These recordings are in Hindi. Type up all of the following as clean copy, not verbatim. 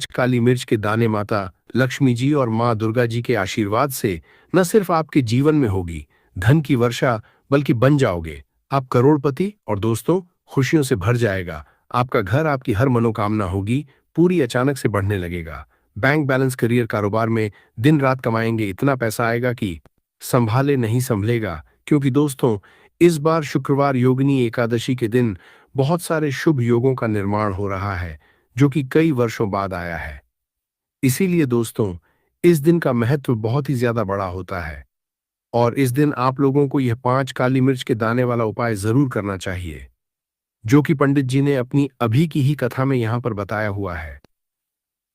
काली मिर्च के दाने माता लक्ष्मी जी और माँ दुर्गा जी के आशीर्वाद से न सिर्फ आपके जीवन में होगी धन की वर्षा, बल्कि बन जाओगे आप करोड़पति। और दोस्तों, खुशियों से भर जाएगा आपका घर। आपकी हर मनोकामना होगी पूरी, अचानक से बढ़ने लगेगा बैंक बैलेंस। करियर, कारोबार में दिन रात कमाएंगे, इतना पैसा आएगा कि संभाले नहीं संभलेगा। क्योंकि दोस्तों, इस बार शुक्रवार योगिनी एकादशी के दिन बहुत सारे शुभ योगों का निर्माण हो रहा है, जो कि कई वर्षों बाद आया है। इसीलिए दोस्तों, इस दिन का महत्व बहुत ही ज्यादा बड़ा होता है और इस दिन आप लोगों को यह 5 काली मिर्च के दाने वाला उपाय जरूर करना चाहिए, जो कि पंडित जी ने अपनी अभी की ही कथा में यहां पर बताया हुआ है।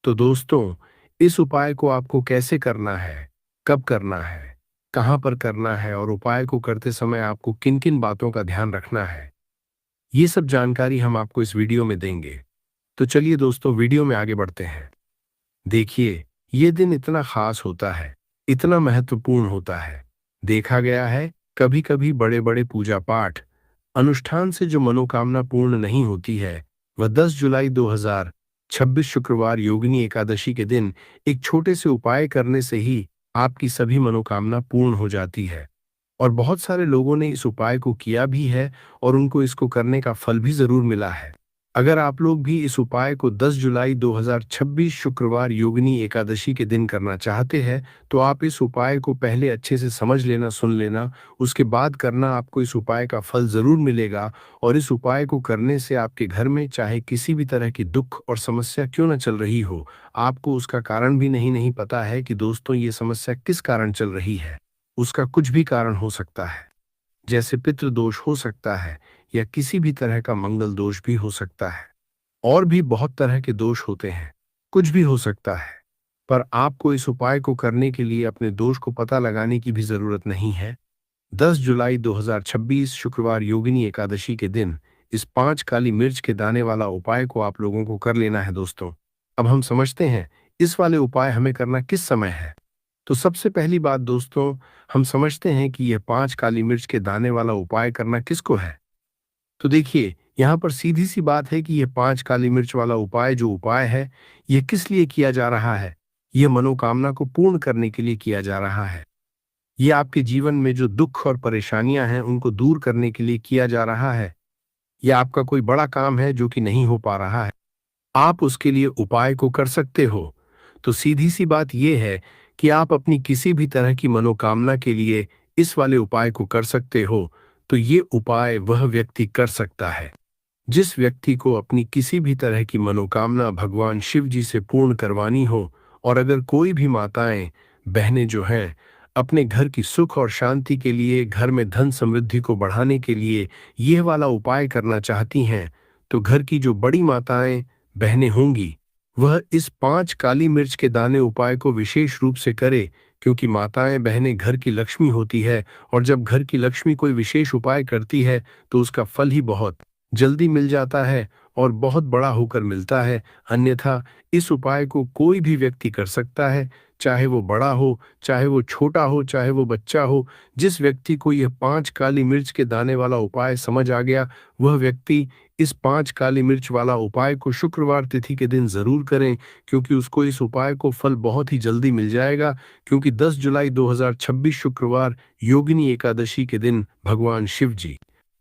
तो दोस्तों, इस उपाय को आपको कैसे करना है, कब करना है, कहां पर करना है और उपाय को करते समय आपको किन किन बातों का ध्यान रखना है, ये सब जानकारी हम आपको इस वीडियो में देंगे। तो चलिए दोस्तों, वीडियो में आगे बढ़ते हैं। देखिए, ये दिन इतना खास होता है, इतना महत्वपूर्ण होता है। देखा गया है कभी कभी बड़े बड़े पूजा पाठ अनुष्ठान से जो मनोकामना पूर्ण नहीं होती है, वह 10 जुलाई 2026 शुक्रवार योगिनी एकादशी के दिन एक छोटे से उपाय करने से ही आपकी सभी मनोकामना पूर्ण हो जाती है। और बहुत सारे लोगों ने इस उपाय को किया भी है और उनको इसको करने का फल भी जरूर मिला है। अगर आप लोग भी इस उपाय को 10 जुलाई 2026 शुक्रवार योगिनी एकादशी के दिन करना चाहते हैं, तो आप इस उपाय को पहले अच्छे से समझ लेना, सुन लेना, उसके बाद करना। आपको इस उपाय का फल जरूर मिलेगा और इस उपाय को करने से आपके घर में चाहे किसी भी तरह की दुख और समस्या क्यों न चल रही हो, आपको उसका कारण भी नहीं पता है कि दोस्तों ये समस्या किस कारण चल रही है। उसका कुछ भी कारण हो सकता है, जैसे पितृ दोष हो सकता है या किसी भी तरह का मंगल दोष भी हो सकता है। और भी बहुत तरह के दोष होते हैं, कुछ भी हो सकता है। पर आपको इस उपाय को करने के लिए अपने दोष को पता लगाने की भी जरूरत नहीं है। 10 जुलाई 2026 शुक्रवार योगिनी एकादशी के दिन इस 5 काली मिर्च के दाने वाला उपाय को आप लोगों को कर लेना है दोस्तों। अब हम समझते हैं इस वाले उपाय हमें करना किस समय है। तो सबसे पहली बात दोस्तों, हम समझते हैं कि यह 5 काली मिर्च के दाने वाला उपाय करना किसको है। तो देखिए, यहाँ पर सीधी सी बात है कि यह 5 काली मिर्च वाला उपाय जो उपाय है, यह किस लिए किया जा रहा है। यह मनोकामना को पूर्ण करने के लिए किया जा रहा है। ये आपके जीवन में जो दुख और परेशानियां हैं उनको दूर करने के लिए किया जा रहा है। यह आपका कोई बड़ा काम है जो कि नहीं हो पा रहा है, आप उसके लिए उपाय को कर सकते हो। तो सीधी सी बात यह है कि आप अपनी किसी भी तरह की मनोकामना के लिए इस वाले उपाय को कर सकते हो। तो ये उपाय वह व्यक्ति कर सकता है जिस व्यक्ति को अपनी किसी भी तरह की मनोकामना भगवान शिव जी से पूर्ण करवानी हो। और अगर कोई भी माताएं, बहनें जो हैं, अपने घर की सुख और शांति के लिए, घर में धन समृद्धि को बढ़ाने के लिए यह वाला उपाय करना चाहती हैं, तो घर की जो बड़ी माताएं, बहनें होंगी, वह इस 5 काली मिर्च के दाने उपाय को विशेष रूप से करे। क्योंकि माताएं, बहनें घर की लक्ष्मी होती है और जब घर की लक्ष्मी कोई विशेष उपाय करती है तो उसका फल ही बहुत जल्दी मिल जाता है और बहुत बड़ा होकर मिलता है। अन्यथा इस उपाय को कोई भी व्यक्ति कर सकता है, चाहे वो बड़ा हो, चाहे वो छोटा हो, चाहे वो बच्चा हो। जिस व्यक्ति को यह 5 काली मिर्च के दाने वाला उपाय समझ आ गया, वह व्यक्ति इस 5 काली मिर्च वाला उपाय को शुक्रवार तिथि के दिन जरूर करें, क्योंकि उसको इस उपाय को फल बहुत ही जल्दी मिल जाएगा। क्योंकि 10 जुलाई 2026 शुक्रवार योगिनी एकादशी के दिन भगवान शिव जी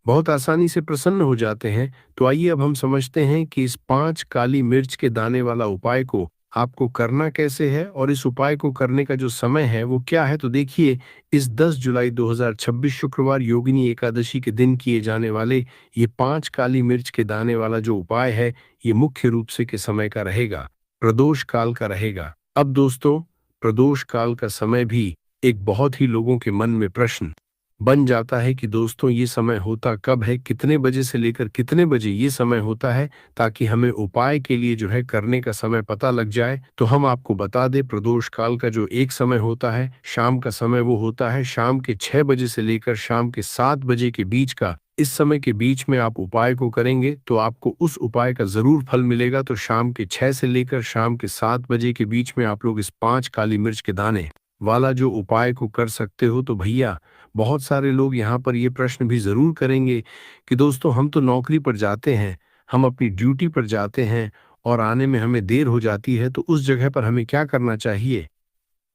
बहुत आसानी से प्रसन्न हो जाते हैं। तो आइए अब हम समझते हैं कि इस 5 काली मिर्च के दाने वाला उपाय को आपको करना कैसे है और इस उपाय को करने का जो समय है वो क्या है। तो देखिए, इस 10 जुलाई 2026 शुक्रवार योगिनी एकादशी के दिन किए जाने वाले ये 5 काली मिर्च के दाने वाला जो उपाय है, ये मुख्य रूप से के समय का रहेगा, प्रदोष काल का रहेगा। अब दोस्तों, प्रदोष काल का समय भी एक बहुत ही लोगों के मन में प्रश्न बन जाता है कि दोस्तों ये समय होता कब है, कितने बजे से लेकर कितने बजे ये समय होता है, ताकि हमें उपाय के लिए जो है करने का समय पता लग जाए। तो हम आपको बता दें, प्रदोष काल का जो एक समय होता है, शाम का समय, वो होता है शाम के 6 बजे से लेकर शाम के 7 बजे के बीच का। इस समय के बीच में आप उपाय को करेंगे तो आपको उस उपाय का जरूर फल मिलेगा। तो शाम के 6 से लेकर शाम के 7 बजे के बीच में आप लोग इस 5 काली मिर्च के दाने वाला जो उपाय को कर सकते हो। तो भैया, बहुत सारे लोग यहाँ पर ये प्रश्न भी जरूर करेंगे कि दोस्तों हम तो नौकरी पर जाते हैं, हम अपनी ड्यूटी पर जाते हैं और आने में हमें देर हो जाती है, तो उस जगह पर हमें क्या करना चाहिए?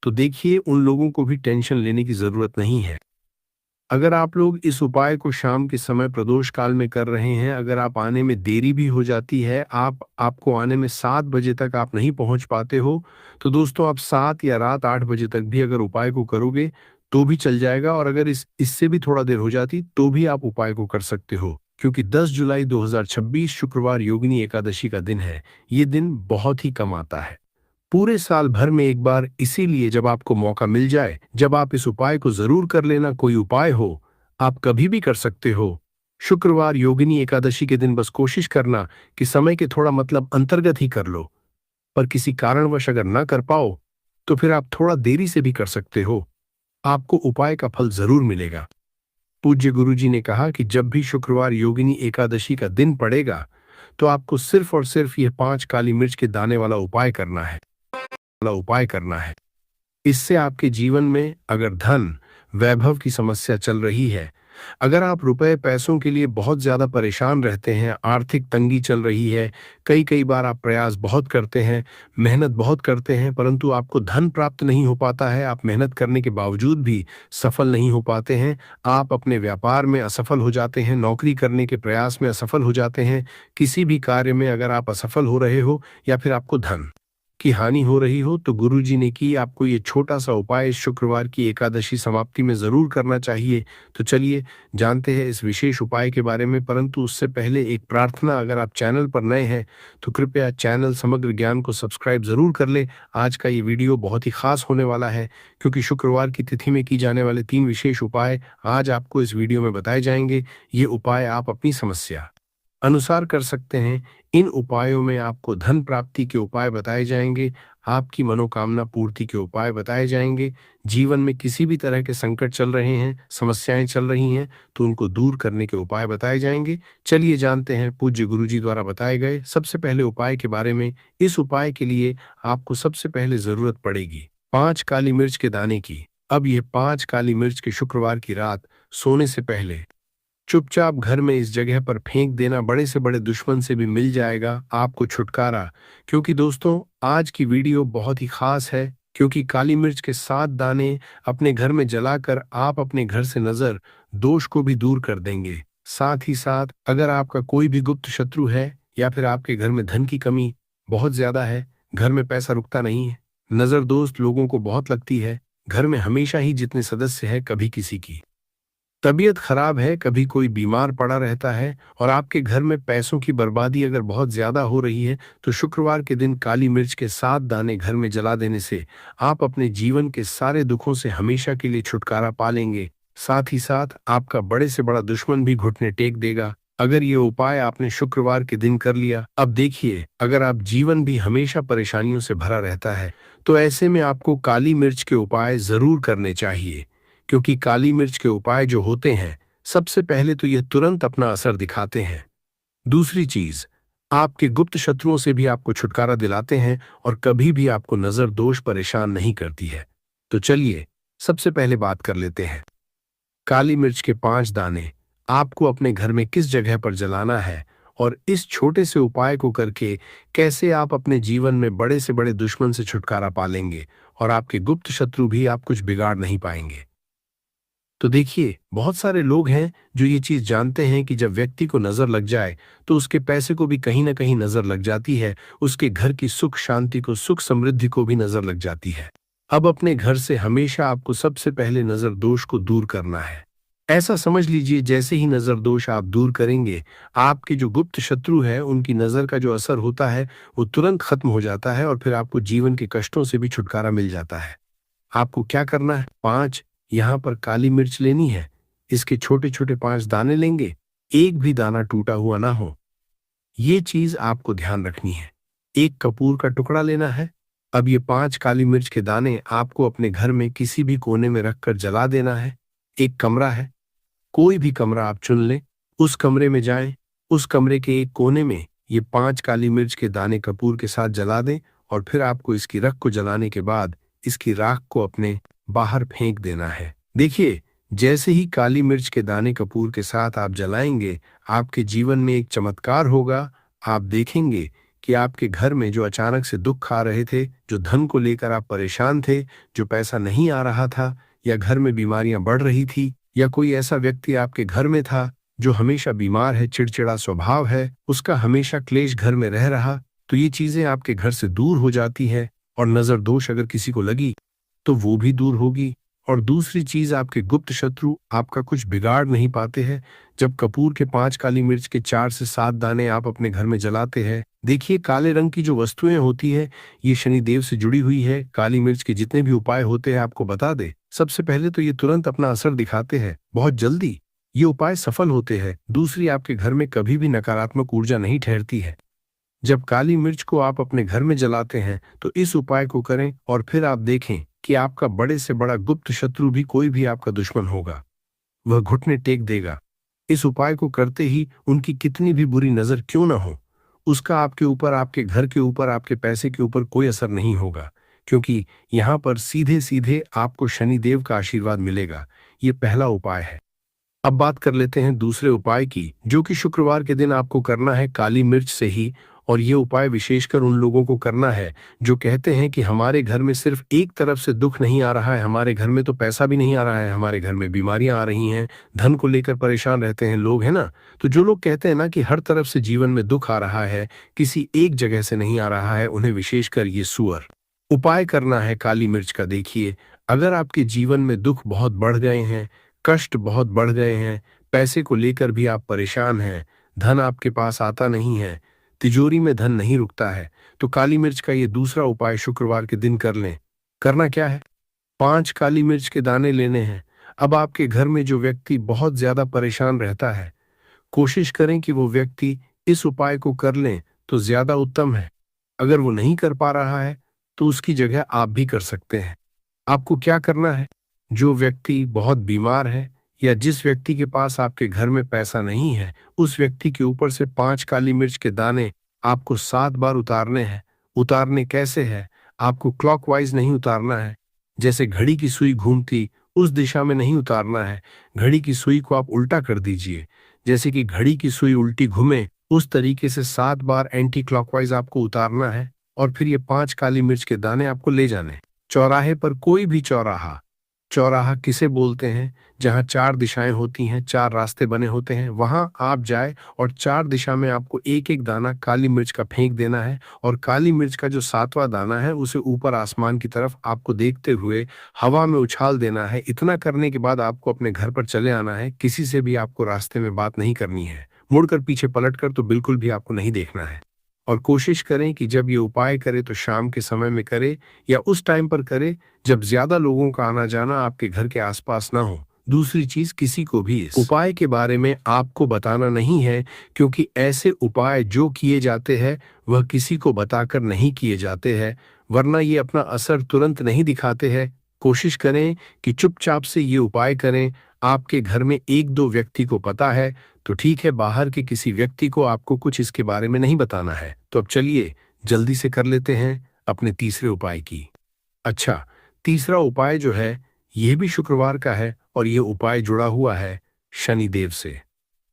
तो देखिए, उन लोगों को भी टेंशन लेने की जरूरत नहीं है। अगर आप लोग इस उपाय को शाम के समय प्रदोष काल में कर रहे हैं, अगर आप आने में देरी भी हो जाती है, आपको आने में 7 बजे तक आप नहीं पहुंच पाते हो, तो दोस्तों आप 7 या रात 8 बजे तक भी अगर उपाय को करोगे तो भी चल जाएगा। और अगर इससे भी थोड़ा देर हो जाती तो भी आप उपाय को कर सकते हो, क्योंकि 10 जुलाई 2026 शुक्रवार योगिनी एकादशी का दिन है। ये दिन बहुत ही कम आता है पूरे साल भर में एक बार, इसीलिए जब आपको मौका मिल जाए, जब आप इस उपाय को जरूर कर लेना। कोई उपाय हो, आप कभी भी कर सकते हो। शुक्रवार योगिनी एकादशी के दिन बस कोशिश करना कि समय के थोड़ा मतलब अंतर्गत ही कर लो। पर किसी कारणवश अगर ना कर पाओ तो फिर आप थोड़ा देरी से भी कर सकते हो। आपको उपाय का फल जरूर मिलेगा। पूज्य गुरुजी ने कहा कि जब भी शुक्रवार योगिनी एकादशी का दिन पड़ेगा तो आपको सिर्फ और सिर्फ यह 5 काली मिर्च के दाने वाला उपाय करना है। इससे आपके जीवन में अगर धन वैभव की समस्या चल रही है, अगर आप रुपए पैसों के लिए बहुत ज्यादा परेशान रहते हैं, आर्थिक तंगी चल रही है, कई कई बार आप प्रयास बहुत करते हैं, मेहनत बहुत करते हैं, परंतु आपको धन प्राप्त नहीं हो पाता है, आप मेहनत करने के बावजूद भी सफल नहीं हो पाते हैं, आप अपने व्यापार में असफल हो जाते हैं, नौकरी करने के प्रयास में असफल हो जाते हैं, किसी भी कार्य में अगर आप असफल हो रहे हो या फिर आपको धन की हानि हो रही हो, तो गुरुजी ने की आपको ये छोटा सा उपाय इस शुक्रवार की एकादशी समाप्ति में जरूर करना चाहिए। तो चलिए जानते हैं इस विशेष उपाय के बारे में, परंतु उससे पहले एक प्रार्थना। अगर आप चैनल पर नए हैं तो कृपया चैनल समग्र ज्ञान को सब्सक्राइब जरूर कर ले। आज का ये वीडियो बहुत ही खास होने वाला है, क्योंकि शुक्रवार की तिथि में की जाने वाले 3 विशेष उपाय आज आपको इस वीडियो में बताए जाएंगे। ये उपाय आप अपनी समस्या अनुसार कर सकते हैं। इन उपायों में आपको धन प्राप्ति के उपाय बताए जाएंगे, आपकी मनोकामना पूर्ति के उपाय बताए जाएंगे। जीवन में किसी भी तरह के संकट चल रहे हैं, समस्याएं चल रही हैं, तो उनको दूर करने के उपाय बताए जाएंगे। चलिए जानते हैं पूज्य गुरुजी द्वारा बताए गए सबसे पहले उपाय के बारे में। इस उपाय के लिए आपको सबसे पहले जरूरत पड़ेगी 5 काली मिर्च के दाने की। अब यह 5 काली मिर्च के शुक्रवार की रात सोने से पहले चुपचाप घर में इस जगह पर फेंक देना। बड़े से बड़े दुश्मन से भी मिल जाएगा आपको छुटकारा। क्योंकि दोस्तों आज की वीडियो बहुत ही खास है, क्योंकि काली मिर्च के 7 दाने अपने घर में जलाकर आप अपने घर से नजर दोष को भी दूर कर देंगे। साथ ही साथ अगर आपका कोई भी गुप्त शत्रु है या फिर आपके घर में धन की कमी बहुत ज्यादा है, घर में पैसा रुकता नहीं है, नजर दोस्त लोगों को बहुत लगती है, घर में हमेशा ही जितने सदस्य हैं कभी किसी की तबीयत खराब है, कभी कोई बीमार पड़ा रहता है, और आपके घर में पैसों की बर्बादी अगर बहुत ज्यादा हो रही है, तो शुक्रवार के दिन काली मिर्च के 7 दाने घर में जला देने से आप अपने जीवन के सारे दुखों से हमेशा के लिए छुटकारा पा लेंगे। साथ ही साथ आपका बड़े से बड़ा दुश्मन भी घुटने टेक देगा अगर ये उपाय आपने शुक्रवार के दिन कर लिया। अब देखिए, अगर आप जीवन भी हमेशा परेशानियों से भरा रहता है, तो ऐसे में आपको काली मिर्च के उपाय जरूर करने चाहिए। क्योंकि काली मिर्च के उपाय जो होते हैं, सबसे पहले तो यह तुरंत अपना असर दिखाते हैं। दूसरी चीज, आपके गुप्त शत्रुओं से भी आपको छुटकारा दिलाते हैं और कभी भी आपको नजर दोष परेशान नहीं करती है। तो चलिए सबसे पहले बात कर लेते हैं। काली मिर्च के 5 दाने आपको अपने घर में किस जगह पर जलाना है, और इस छोटे से उपाय को करके कैसे आप अपने जीवन में बड़े से बड़े दुश्मन से छुटकारा पा लेंगे और आपके गुप्त शत्रु भी आप कुछ बिगाड़ नहीं पाएंगे। तो देखिए, बहुत सारे लोग हैं जो ये चीज जानते हैं कि जब व्यक्ति को नजर लग जाए तो उसके पैसे को भी कहीं ना कहीं नजर लग जाती है, उसके घर की सुख शांति को, सुख समृद्धि को भी नजर लग जाती है। अब अपने घर से हमेशा आपको सबसे पहले नजर दोष को दूर करना है। ऐसा समझ लीजिए, जैसे ही नजर दोष आप दूर करेंगे, आपके जो गुप्त शत्रु है उनकी नजर का जो असर होता है वो तुरंत खत्म हो जाता है, और फिर आपको जीवन के कष्टों से भी छुटकारा मिल जाता है। आपको क्या करना है? 5 यहाँ पर काली मिर्च लेनी है। इसके छोटे छोटे 5 दाने लेंगे, एक भी दाना टूटा हुआ ना हो, ये चीज आपको ध्यान रखनी है। एक कपूर का टुकड़ा लेना है। अब ये 5 काली मिर्च के दाने आपको अपने घर में किसी भी कोने में रखकर जला देना है। एक कमरा है, कोई भी कमरा आप चुन लें, उस कमरे में जाएं, उस कमरे के एक कोने में ये 5 काली मिर्च के दाने कपूर के साथ जला दें, और फिर आपको इसकी रख को जलाने के बाद इसकी राख को अपने बाहर फेंक देना है। देखिए, जैसे ही काली मिर्च के दाने कपूर के साथ आप जलाएंगे, आपके जीवन में एक चमत्कार होगा। आप देखेंगे कि आपके घर में जो अचानक से दुख आ रहे थे, जो धन को लेकर आप परेशान थे, जो पैसा नहीं आ रहा था, या घर में बीमारियां बढ़ रही थी, या कोई ऐसा व्यक्ति आपके घर में था जो हमेशा बीमार है, चिड़चिड़ा स्वभाव है, उसका हमेशा क्लेश घर में रह रहा, तो ये चीजें आपके घर से दूर हो जाती है। और नजर दोष अगर किसी को लगी तो वो भी दूर होगी। और दूसरी चीज, आपके गुप्त शत्रु आपका कुछ बिगाड़ नहीं पाते हैं। जब कपूर के 5 काली मिर्च के 4 से 7 दाने आप अपने घर में जलाते हैं, देखिए काले रंग की जो वस्तुएं होती है ये शनिदेव से जुड़ी हुई है। काली मिर्च के जितने भी उपाय होते हैं आपको बता दे, सबसे पहले तो ये तुरंत अपना असर दिखाते हैं, बहुत जल्दी ये उपाय सफल होते हैं। दूसरी, आपके घर में कभी भी नकारात्मक ऊर्जा नहीं ठहरती है। जब काली मिर्च को आप अपने घर में जलाते हैं तो इस उपाय को करें और फिर आप देखें कि आपका बड़े से बड़ा गुप्त शत्रु भी, कोई भी आपका दुश्मन होगा, वह घुटने टेक देगा। इस उपाय को करते ही उनकी कितनी भी बुरी नजर क्यों ना हो, उसका आपके ऊपर, आपके घर के ऊपर, आपके पैसे के ऊपर कोई असर नहीं होगा, क्योंकि यहाँ पर सीधे सीधे आपको शनिदेव का आशीर्वाद मिलेगा। ये पहला उपाय है। अब बात कर लेते हैं दूसरे उपाय की, जो कि शुक्रवार के दिन आपको करना है काली मिर्च से ही। और ये उपाय विशेषकर उन लोगों को करना है जो कहते हैं कि हमारे घर में सिर्फ एक तरफ से दुख नहीं आ रहा है, हमारे घर में तो पैसा भी नहीं आ रहा है, हमारे घर में बीमारियां आ रही हैं, धन को लेकर परेशान रहते हैं लोग, है ना। तो जो लोग कहते हैं ना कि हर तरफ से जीवन में दुख आ रहा है, किसी एक जगह से नहीं आ रहा है, उन्हें विशेषकर ये सुअर उपाय करना है काली मिर्च का। देखिए, अगर आपके जीवन में दुख बहुत बढ़ गए हैं, कष्ट बहुत बढ़ गए हैं, पैसे को लेकर भी आप परेशान हैं, धन आपके पास आता नहीं है, तिजोरी में धन नहीं रुकता है, तो काली मिर्च का ये दूसरा उपाय शुक्रवार के दिन कर लें। करना क्या है? 5 काली मिर्च के दाने लेने हैं। अब आपके घर में जो व्यक्ति बहुत ज्यादा परेशान रहता है, कोशिश करें कि वो व्यक्ति इस उपाय को कर लें तो ज्यादा उत्तम है। अगर वो नहीं कर पा रहा है तो उसकी जगह आप भी कर सकते हैं। आपको क्या करना है? जो व्यक्ति बहुत बीमार है या जिस व्यक्ति के पास आपके घर में पैसा नहीं है, उस व्यक्ति के ऊपर से 5 काली मिर्च के दाने आपको 7 बार उतारने हैं। उतारने कैसे है? आपको क्लॉकवाइज नहीं उतारना है, जैसे घड़ी की सुई घूमती उस दिशा में नहीं उतारना है। घड़ी की सुई को आप उल्टा कर दीजिए, जैसे कि घड़ी की सुई उल्टी घूमे उस तरीके से 7 बार एंटी क्लॉकवाइज आपको उतारना है। और फिर ये 5 काली मिर्च के दाने आपको ले जाने। चौराहे पर, कोई भी चौराहा, चौराहा किसे बोलते हैं? जहां 4 दिशाएं होती हैं, 4 रास्ते बने होते हैं, वहां आप जाए और 4 दिशा में आपको एक एक दाना काली मिर्च का फेंक देना है। और काली मिर्च का जो 7वां दाना है उसे ऊपर आसमान की तरफ आपको देखते हुए हवा में उछाल देना है। इतना करने के बाद आपको अपने घर पर चले आना है। किसी से भी आपको रास्ते में बात नहीं करनी है, मुड़कर पीछे पलटकर तो बिल्कुल भी आपको नहीं देखना है। और कोशिश करें कि जब ये उपाय करें तो शाम के समय में करें या उस टाइम पर करें जब ज्यादा लोगों का आना जाना आपके घर के आसपास ना हो। दूसरी चीज, किसी को भी इस उपाय के बारे में आपको बताना नहीं है, क्योंकि ऐसे उपाय जो किए जाते हैं वह किसी को बताकर नहीं किए जाते हैं, वरना ये अपना असर तुरंत नहीं दिखाते हैं। कोशिश करें कि चुपचाप से ये उपाय करें। आपके घर में 1-2 व्यक्ति को पता है तो ठीक है, बाहर के किसी व्यक्ति को आपको कुछ इसके बारे में नहीं बताना है। तो अब चलिए जल्दी से कर लेते हैं अपने तीसरे उपाय की। अच्छा, तीसरा उपाय जो है यह भी शुक्रवार का है और यह उपाय जुड़ा हुआ है शनिदेव से।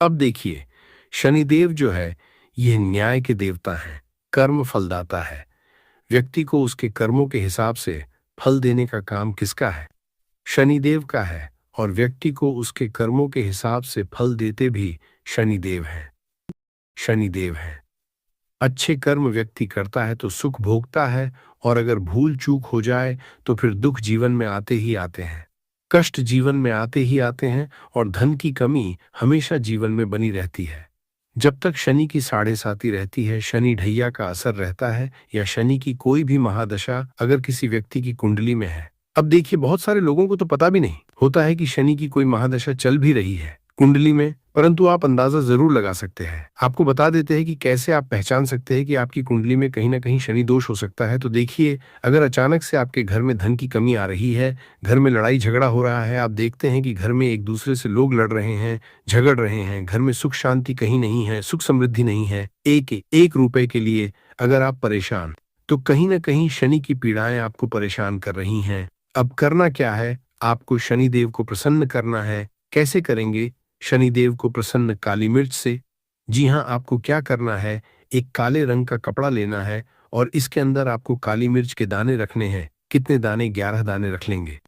अब देखिए, शनिदेव जो है यह न्याय के देवता हैं, कर्म फलदाता है। व्यक्ति को उसके कर्मों के हिसाब से फल देने का काम किसका है? शनिदेव का है। और व्यक्ति को उसके कर्मों के हिसाब से फल देते भी शनिदेव हैं। शनिदेव हैं। अच्छे कर्म व्यक्ति करता है तो सुख भोगता है, और अगर भूल चूक हो जाए तो फिर दुख जीवन में आते ही आते हैं, कष्ट जीवन में आते ही आते हैं, और धन की कमी हमेशा जीवन में बनी रहती है। जब तक शनि की साढ़े साती रहती है, शनि ढैया का असर रहता है, या शनि की कोई भी महादशा अगर किसी व्यक्ति की कुंडली में है। अब देखिए, बहुत सारे लोगों को तो पता भी नहीं होता है कि शनि की कोई महादशा चल भी रही है कुंडली में, परंतु आप अंदाजा जरूर लगा सकते हैं। आपको बता देते हैं कि कैसे आप पहचान सकते हैं कि आपकी कुंडली में कहीं ना कहीं शनि दोष हो सकता है। तो देखिए, अगर अचानक से आपके घर में धन की कमी आ रही है, घर में लड़ाई झगड़ा हो रहा है, आप देखते हैं कि घर में एक दूसरे से लोग लड़ रहे हैं, झगड़ रहे हैं, घर में सुख शांति कहीं नहीं है, सुख समृद्धि नहीं है, एक रुपए के लिए अगर आप परेशान, तो कहीं ना कहीं शनि की पीड़ाएं आपको परेशान कर रही हैं। अब करना क्या है? आपको शनिदेव को प्रसन्न करना है। कैसे करेंगे शनिदेव को प्रसन्न? काली मिर्च से। जी हाँ, आपको क्या करना है, एक काले रंग का कपड़ा लेना है और इसके अंदर आपको काली मिर्च के दाने रखने हैं। कितने दाने? 11 दाने रख लेंगे।